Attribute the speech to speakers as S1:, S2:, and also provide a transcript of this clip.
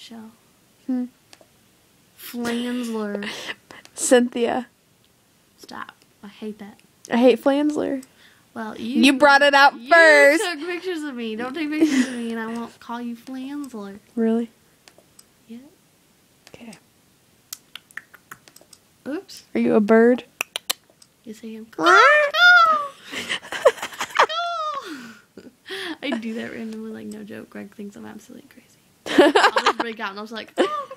S1: Michelle. Flansler.
S2: Cynthia.
S1: Stop. I hate that.
S2: I hate Flansler.
S1: Well,
S2: You brought it out first.
S1: You took pictures of me. Don't take pictures of me and I won't call you Flansler.
S2: Really?
S1: Yeah.
S2: Okay.
S1: Oops.
S2: Are you a bird?
S1: Yes, I am. I do that randomly, like, no joke. Greg thinks I'm absolutely crazy. I'll just break out and I was like, oh,